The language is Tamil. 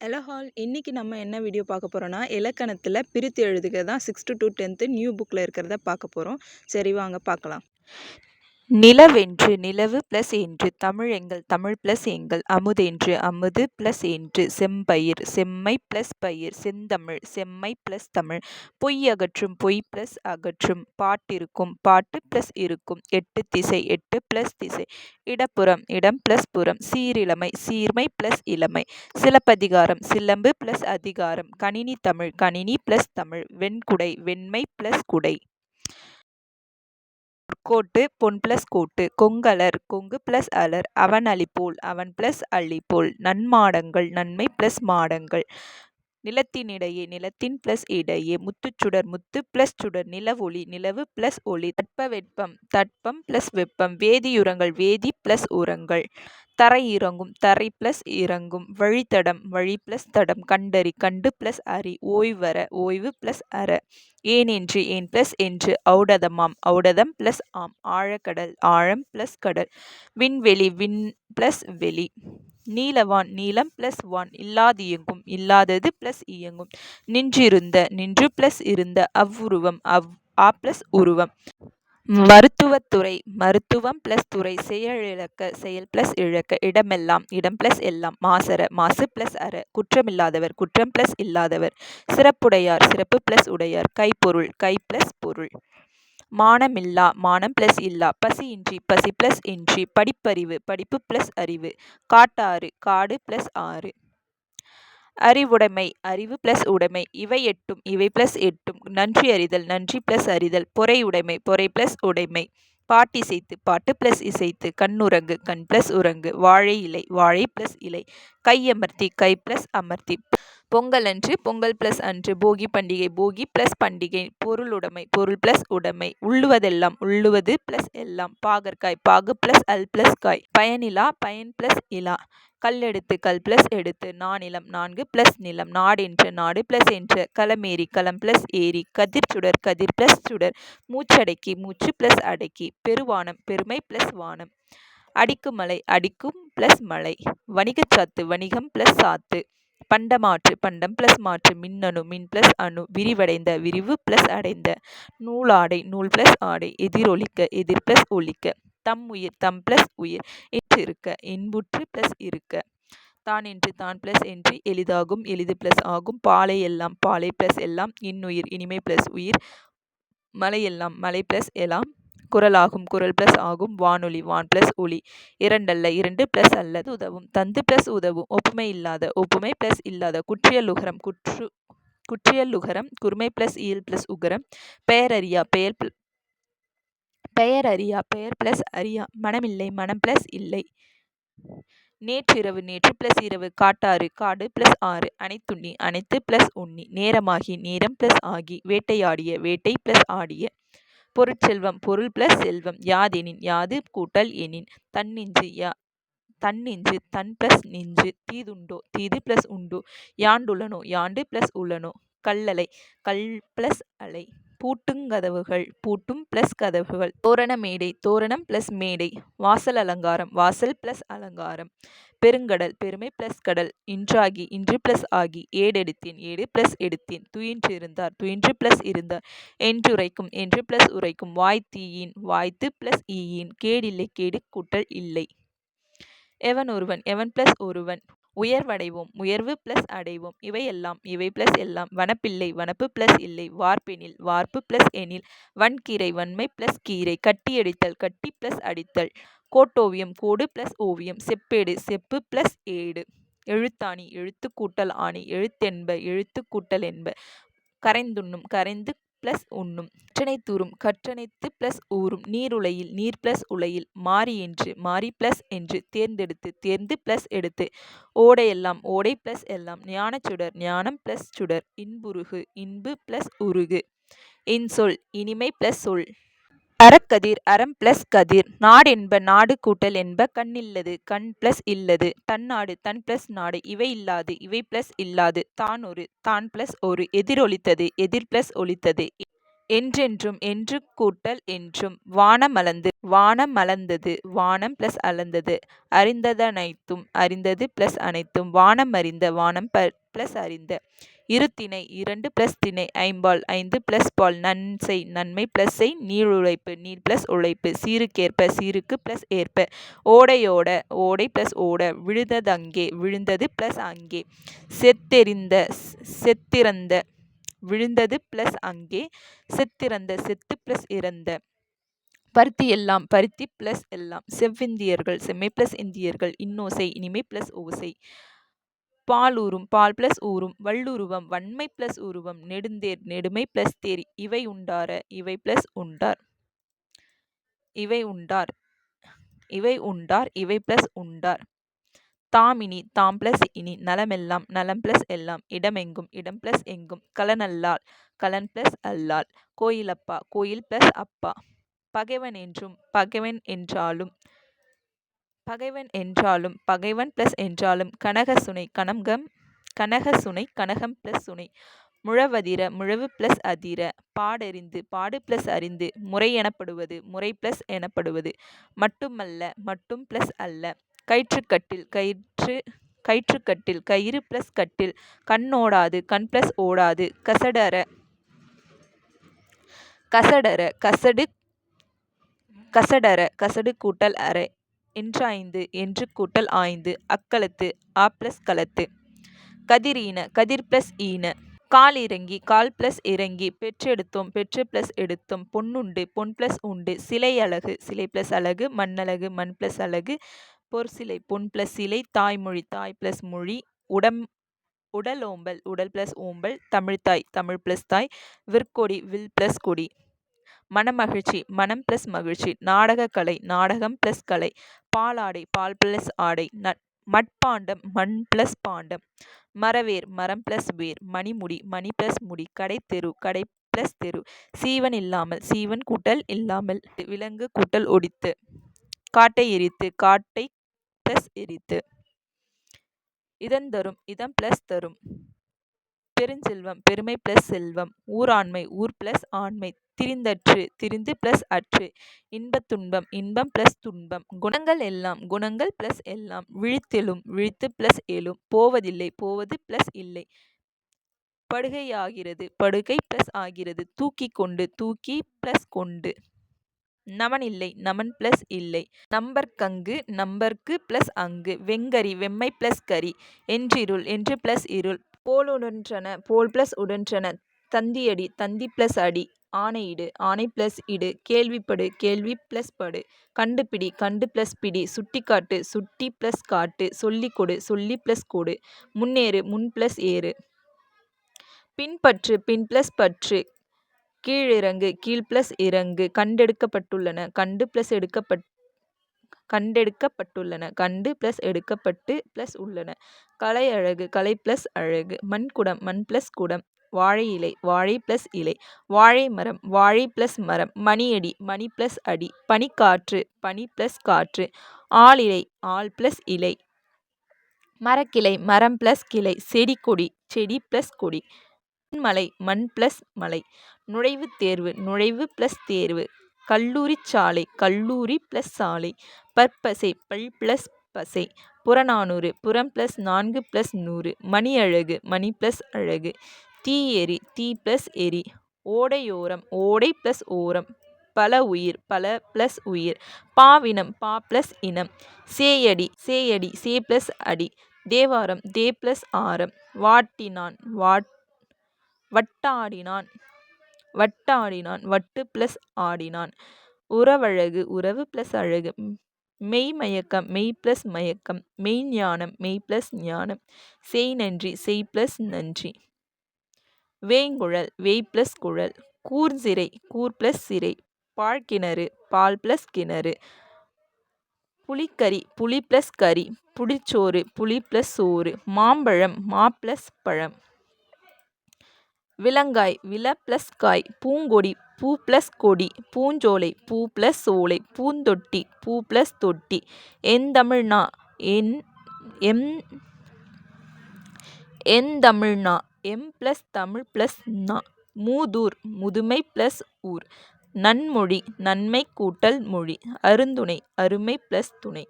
ஹலோ ஹால், இன்னைக்கு நம்ம என்ன வீடியோ பார்க்க போகிறோன்னா, இலக்கணத்தில் பிரித்து எழுதுக தான் 6th to 10th நியூ புக்கில் இருக்கிறத பார்க்க போகிறோம். சரி, வாங்க பார்க்கலாம். நிலவென்று நிலவு ப்ளஸ் என்று தமிழெங்கள் தமிழ் ப்ளஸ் எங்கள் அமுதென்று அமுது ப்ளஸ் என்று செம்பயிர் செம்மை ப்ளஸ் பயிர் செந்தமிழ் செம்மை ப்ளஸ் தமிழ் பொய் அகற்றும் பொய் ப்ளஸ் அகற்றும் பாட்டிருக்கும் பாட்டு ப்ளஸ் இருக்கும் எட்டு திசை எட்டு ப்ளஸ் திசை இடப்புறம் இடம் ப்ளஸ் புறம் சீரிழமை சீர்மை ப்ளஸ் இளமை சிலப்பதிகாரம் சிலம்பு ப்ளஸ் அதிகாரம் கணினி தமிழ் கணினி ப்ளஸ் தமிழ் வெண்குடை வெண்மை ப்ளஸ் குடை கோட்டு பொன் ப்ளஸ் கோட்டு கொங்கலர் கொங்கு ப்ளஸ் அலர் அவன் அளிப்போல் அவன் ப்ளஸ் அள்ளிப்போல் நன்மாடங்கள் நன்மை ப்ளஸ் மாடங்கள் நிலத்தினிடையே நிலத்தின் ப்ளஸ் இடையே முத்துச்சுடர் முத்து ப்ளஸ் சுடர் நிலவொளி நிலவு ப்ளஸ் ஒளி தட்பவெப்பம் தட்பம் ப்ளஸ் வெப்பம் வேதியுரங்கள் வேதி ப்ளஸ் உரங்கள் தரை இறங்கும் தரை ப்ளஸ் இறங்கும் வழித்தடம் வழி ப்ளஸ் தடம் கண்டறி கண்டு ப்ளஸ் அறி ஓய்வர ஓய்வு ப்ளஸ் அற ஏனென்று ஏன் ப்ளஸ் என்று ஔடதமாம் ஔடதம் ப்ளஸ் ஆம் ஆழக்கடல் ஆழம் ப்ளஸ் கடல் விண்வெளி விண் ப்ளஸ் வெளி நீலவான் நீலம் ப்ளஸ் வான் இல்லாதியங்கும் இல்லாதது ப்ளஸ் இயங்கும் நின்றிருந்த நின்று ப்ளஸ் இருந்த அவ்வுருவம் ஆ ப்ளஸ் உருவம் மருத்துவத்துறை மருத்துவம் ப்ளஸ் துறை செயலிழக்க செயல் ப்ளஸ் இழக்க இடமெல்லாம் இடம் ப்ளஸ் எல்லாம் மாசற மாசு ப்ளஸ் அற குற்றமில்லாதவர் குற்றம் ப்ளஸ் இல்லாதவர் சிறப்புடையார் சிறப்பு ப்ளஸ் உடையார் கைப்பொருள் கை ப்ளஸ் பொருள் மானமில்லா மானம் ப்ளஸ் இல்லா பசியின்றி பசி ப்ளஸ் இன்றி படிப்பறிவு படிப்பு ப்ளஸ் அறிவு காட்டாறு காடு ப்ளஸ் ஆறு அறிவுடைமை அறிவு ப்ளஸ் உடைமை இவை எட்டும் இவை ப்ளஸ் எட்டும் நன்றி அறிதல் நன்றி ப்ளஸ் அறிதல் பொறை உடைமை பொறை ப்ளஸ் உடைமை பாட்டிசைத்து பாட்டு ப்ளஸ் இசைத்து கண்ணுரங்கு கண் ப்ளஸ் உரங்கு வாழை இலை வாழை ப்ளஸ் இலை கையமர்த்தி கை ப்ளஸ் அமர்த்தி பொங்கல் அன்று பொங்கல் ப்ளஸ் அன்று போகி பண்டிகை போகி ப்ளஸ் பண்டிகை பொருளுடைமை பொருள் ப்ளஸ் உடைமை உள்ளுவதெல்லாம் உள்ளுவது ப்ளஸ் எல்லாம் பாகற்காய் பாகு ப்ளஸ் அல் ப்ளஸ் காய் பயனிலா பயன் ப்ளஸ் இலா கல்லெடுத்து கல் ப்ளஸ் எடுத்து நானிலம் நான்கு ப்ளஸ் நிலம் நாடென்ற நாடு ப்ளஸ் என்ற களமேரி களம் ப்ளஸ் ஏரி கதிர் சுடர் கதிர் ப்ளஸ் சுடர் மூச்சடக்கி மூச்சு ப்ளஸ் அடக்கி பெருவானம் பெருமை ப்ளஸ் வானம் அடிக்குமலை அடிக்கும் ப்ளஸ் மலை வணிகச்சாத்து வணிகம் ப்ளஸ் சாத்து பண்டமாற்று பண்டம் ப்ளஸ் மாற்று மின்னணு மின் ப்ளஸ் அணு விரிவடைந்த விரிவு ப்ளஸ் அடைந்த நூலாடை நூல் ப்ளஸ் ஆடை எதிரொலிக்க எதிர் ப்ளஸ் ஒலிக்க தம் உயிர் தம் ப்ளஸ் உயிர் இருக்க இன்புற்று ப்ளஸ் இருக்க தான் என்று தான் ப்ளஸ் என்று எளிதாகும் எளிது ப்ளஸ் ஆகும் பாலை எல்லாம் பாலை ப்ளஸ் எல்லாம் இன்னுயிர் இனிமை ப்ளஸ் உயிர் மலை எல்லாம் மலை ப்ளஸ் எல்லாம் குரலாகும் குரல் ப்ளஸ் ஆகும் வானொலி வான் ப்ளஸ் ஒளி இரண்டல்ல இரண்டு ப்ளஸ் அல்லது உதவும் தந்து ப்ளஸ் உதவும் ஒப்புமை இல்லாத ஒப்புமை ப்ளஸ் இல்லாத குற்றியலுகரம் குற்றியலுகரம் குறுமை ப்ளஸ் இயல் ப்ளஸ் உகரம் பெயரறியா பெயர் அறியா பெயர் ப்ளஸ் அறியா மனமில்லை மனம் ப்ளஸ் இல்லை நேற்றிரவு நேற்று ப்ளஸ் இரவு காட்டாறு காடு ப்ளஸ் ஆறு அனைத்துண்ணி அனைத்து ப்ளஸ் உண்ணி நேரமாகி நேரம் ப்ளஸ் ஆகி வேட்டையாடிய வேட்டை ப்ளஸ் ஆடிய பொருட்செல்வம் பொருள் ப்ளஸ் செல்வம் யாதெனின் யாது கூட்டல் எனின் தன்னெஞ்சு தன்னெஞ்சு தன் ப்ளஸ் நெஞ்சு தீதுண்டோ தீது ப்ளஸ் உண்டோ யாண்டுளனோ யாண்டு ப்ளஸ் உளனோ கல்லலை கல் ப்ளஸ் அலை பூட்டுங்கதவுகள் பூட்டும் ப்ளஸ் கதவுகள் தோரண மேடை தோரணம் ப்ளஸ் மேடை வாசல் அலங்காரம் வாசல் ப்ளஸ் அலங்காரம் பெருங்கடல் பெருமை ப்ளஸ் கடல் இன்றாகி இன்று ப்ளஸ் ஆகி ஏடெடுத்தேன் ஏடு ப்ளஸ் எடுத்தேன் துயின்று இருந்தார் துயின்று ப்ளஸ் இருந்தார் என்றுரைக்கும் என்று ப்ளஸ் உரைக்கும் வாய்த்தீயின் வாய்த்து ப்ளஸ் ஈயின் கேடில்லை கேடு கூட்டல் இல்லை எவன் ஒருவன் எவன் ப்ளஸ் ஒருவன் உயர்வடைவோம் உயர்வு ப்ளஸ் அடைவோம் இவையெல்லாம் இவை ப்ளஸ் எல்லாம் வனப்பில்லை வனப்பு ப்ளஸ் இல்லை வார்ப்பெனில் வார்ப்பு ப்ளஸ் எனில் வன்கீரை வன்மை ப்ளஸ் கீரை கட்டியடித்தல் கட்டி ப்ளஸ் அடித்தல் கோட்டோவியம் கோடு ப்ளஸ் ஓவியம் செப்பேடு செப்பு ப்ளஸ் ஏடு எழுத்தாணி எழுத்து கூட்டல் ஆணி எழுத்தென்ப எழுத்து கூட்டல் என்ப கரைந்துண்ணும் கரைந்து ப்ளஸ் உண்ணும் கற்றனை தூரும் கற்றனைத்து ப்ளஸ் ஊறும் நீருலையில் நீர் ப்ளஸ் உலையில் மாறி என்று மாறி ப்ளஸ் என்று தேர்ந்தெடுத்து தேர்ந்து ப்ளஸ் எடுத்து ஓடையெல்லாம் ஓடை ப்ளஸ் எல்லாம் ஞானச்சுடர் ஞானம் ப்ளஸ் சுடர் இன்புருகு இன்பு ப்ளஸ் உருகு இன்சொல் இனிமை ப்ளஸ் சொல் அறக்கதிர் அறம் ப்ளஸ் கதிர் நாடென்ப நாடு கூட்டல் என்ப கண்ணில்லது கண் ப்ளஸ் இல்லது தன்னாடு தன் ப்ளஸ் நாடு இவை இல்லாது இவை ப்ளஸ் இல்லாது தான் ஒரு தான் ப்ளஸ் ஒரு எதிரொலித்தது எதிர் ப்ளஸ் ஒலித்தது என்றென்றும் என்று கூட்டல் என்றும். வானமளந்தது வானம் ப்ளஸ் அளந்தது. அறிந்ததனைத்தும் அறிந்தது ப்ளஸ் அனைத்தும். வானம் அறிந்த வானம் ப்ளஸ் அறிந்த. இருத்திணை இரண்டு ப்ளஸ் திணை ஐம்பால் ஐந்து ப்ளஸ் பால். நன்செய் நன்மை ப்ளஸ் செய். நீளுழைப்பு நீள் ப்ளஸ் உழைப்பு. சீருக்கேற்ப சீருக்கு ப்ளஸ் ஏற்ப. ஓடையோட ஓடை ப்ளஸ் ஓட. விழுந்ததங்கே விழுந்தது ப்ளஸ் அங்கே. செத்திறந்த விழுந்தது ப்ளஸ் அங்கே. செத்திறந்த செத்து ப்ளஸ் இறந்த. பருத்தி எல்லாம் பருத்தி ப்ளஸ் எல்லாம். செவ்விந்தியர்கள் செம்மை ப்ளஸ் இந்தியர்கள். இன்னோசை இனிமை ப்ளஸ் ஓசை. பாலூரும் பால் ப்ளஸ் ஊரும். வள்ளுருவம் வன்மை ப்ளஸ் உருவம். நெடுந்தேர் நெடுமை ப்ளஸ் தேர். இவை உண்டார இவை ப்ளஸ் உண்டார். இவை உண்டார் இவை உண்டார் இவை ப்ளஸ் உண்டார். தாமினி தாம் ப்ளஸ் இனி. நலமெல்லாம் நலம் ப்ளஸ் எல்லாம். இடமெங்கும் இடம் ப்ளஸ் எங்கும். கலனல்லால் கலன் ப்ளஸ் அல்லால். கோயிலப்பா கோயில் ப்ளஸ் அப்பா. பகைவன் என்றும் பகைவன் என்றாலும் பகைவன் என்றாலும் பகைவன் ப்ளஸ் என்றாலும். கனகசுனை கனகசுனை கனகம் ப்ளஸ் சுனை. முழவதிர முழவு ப்ளஸ் அதிர. பாடறிந்து பாடு ப்ளஸ் அறிந்து. முறை எனப்படுவது முறை ப்ளஸ் எனப்படுவது. மட்டுமல்ல மட்டும் ப்ளஸ் அல்ல. கயிற்றுக்கட்டில் கயிற்றுக்கட்டில் கயிறு ப்ளஸ் கட்டில். கண்ணோடாது கண் ப்ளஸ் ஓடாது. கசடற கசடற கசடு கசடற கசடு கூட்டல் அறை. என்றாய்ந்து என்று கூட்டல் ஆய்ந்து. அக்களத்து ஆ ப்ளஸ் களத்து. கதிரீன கதிர் ப்ளஸ் ஈன. கால் இறங்கி கால் ப்ளஸ் இறங்கி. பெற்றெடுத்தோம் பெற்று ப்ளஸ் எடுத்தோம். பொன்னுண்டு பொன் ப்ளஸ் உண்டு. சிலை அழகு சிலை ப்ளஸ் அழகு. மண்ணழகு மண் ப்ளஸ் அழகு. பொற்சிலை பொன் ப்ளஸ் சிலை. தாய்மொழி தாய் ப்ளஸ் மொழி. உடலோம்பல் உடல் ப்ளஸ் ஓம்பல். தமிழ்த்தாய் தமிழ் ப்ளஸ் தாய். விற்கொடி வில் ப்ளஸ் கொடி. மனமகிழ்ச்சி மனம் ப்ளஸ் மகிழ்ச்சி. நாடகக்கலை நாடகம் ப்ளஸ் கலை. பாலாடை பால் ப்ளஸ் ஆடை. மட்பாண்டம் மண் ப்ளஸ் பாண்டம். மரவேர் மரம் ப்ளஸ் வேர். மணிமுடி மணி ப்ளஸ் முடி. கடைத்தெரு கடை ப்ளஸ் தெரு. சீவன் இல்லாமல் சீவன் கூட்டல் இல்லாமல். விலங்கு கூட்டல் ஒடித்து. காட்டை எரித்து காட்டை ப்ளஸ் எரித்து. இதந்தரும் இதம் ப்ளஸ் தரும். பெருஞ்செல்வம் பெருமை ப்ளஸ் செல்வம். ஊராண்மை ஊர் ப்ளஸ் ஆண்மை. திரிந்தற்று திரிந்து ப்ளஸ் அற்று. இன்பத் துன்பம் இன்பம் ப்ளஸ் துன்பம். குணங்கள் எல்லாம் குணங்கள் ப்ளஸ் எல்லாம். விழித்தெழும் விழித்து ப்ளஸ் எழும். போவதில்லை போவது ப்ளஸ் இல்லை. படுகையாகிறது படுகை ப்ளஸ் ஆகிறது. தூக்கிக் கொண்டு தூக்கி ப்ளஸ் கொண்டு. நமன் இல்லை நமன் ப்ளஸ் இல்லை. நம்பர்க்கங்கு நம்பர்க்கு ப்ளஸ் அங்கு. வெங்கரி வெம்மை ப்ளஸ் கரி. என்றிருள் என்று ப்ளஸ் இருள். போலுடன்றன போல் ப்ளஸ் உடன்றன. தந்தியடி தந்தி ப்ளஸ் அடி. ஆணையிடு ஆணை ப்ளஸ் இடு. கேள்விப்படு கேள்வி ப்ளஸ் படு. கண்டுபிடி கண்டு ப்ளஸ் பிடி. சுட்டிக்காட்டு சுட்டி ப்ளஸ் காட்டு. சொல்லிக் கொடு சொல்லி ப்ளஸ் கொடு. முன்னேறு முன் ப்ளஸ் ஏறு. பின்பற்று பின் ப்ளஸ் பற்று. கீழிறங்கு கீழ் ப்ளஸ் இறங்கு. கண்டெடுக்கப்பட்டுள்ளன கண்டு ப்ளஸ் கண்டெடுக்கப்பட்டுள்ளன கண்டு ப்ளஸ் எடுக்கப்பட்டு ப்ளஸ் உள்ளன. கலை அழகு கலை ப்ளஸ் அழகு. மண்குடம் மண் ப்ளஸ் குடம். வாழை இலை வாழை ப்ளஸ் இலை. வாழை மரம் வாழை ப்ளஸ் மரம். மணியடி மணி ப்ளஸ் அடி. பனிக்காற்று பனி ப்ளஸ் காற்று. ஆளிலை ஆள் ப்ளஸ் இலை. மரக்கிளை மரம் ப்ளஸ் கிளை. செடி கொடி செடி ப்ளஸ் கொடி. மலை மண் ப்ளஸ் மலை. நுழைவுத் தேர்வு நுழைவு ப்ளஸ் தேர்வு. கல்லூரி சாலை கல்லூரி ப்ளஸ் சாலை. பற்பசை பல் ப்ளஸ் பசை. புறநானூறு புறம் ப்ளஸ் 4 ப்ளஸ் 100. மணி அழகு மணி ப்ளஸ் அழகு. தீயெரி தீ ப்ளஸ் எரி. ஓடையோரம் ஓடை ப்ளஸ் ஓரம். பல உயிர் பல ப்ளஸ் உயிர். பாவினம் பா ப்ளஸ் இனம். சேயடி சே ப்ளஸ் அடி. தேவாரம் தே ப்ளஸ் ஆரம். வாட்டினான் வட்டாடினான் வட்டு ப்ளஸ் ஆடினான். உறவழகு உறவு ப்ளஸ் அழகு. மெய்மயக்கம் மெய் ப்ளஸ் மயக்கம். மெய்ஞானம் மெய் ப்ளஸ் ஞானம். செய் நன்றி செய் ப்ளஸ் நன்றி. வேங்குழல் வேய் ப்ளஸ் குழல். கூர்சிறை கூர் ப்ளஸ் சிறை. பாழ்கிணறு பால் ப்ளஸ் கிணறு. புளிக்கறி புளி ப்ளஸ் கறி. புளிச்சோறு புளி ப்ளஸ் சோறு. மாம்பழம் மா ப்ளஸ் பழம். விலங்காய் வில ப்ளஸ் காய். பூங்கொடி பூ ப்ளஸ் கொடி. பூஞ்சோலை பூ ப்ளஸ் சோலை. பூந்தொட்டி பூ ப்ளஸ் தொட்டி. எந்தமிழ்நா எந்தமிழ்நா எம் ப்ளஸ் தமிழ் ப்ளஸ் நா. மூதூர் முதுமை ப்ளஸ் ஊர். நன்மொழி நன்மை கூட்டல் மொழி. அருந்துணை அருமை ப்ளஸ் துணை.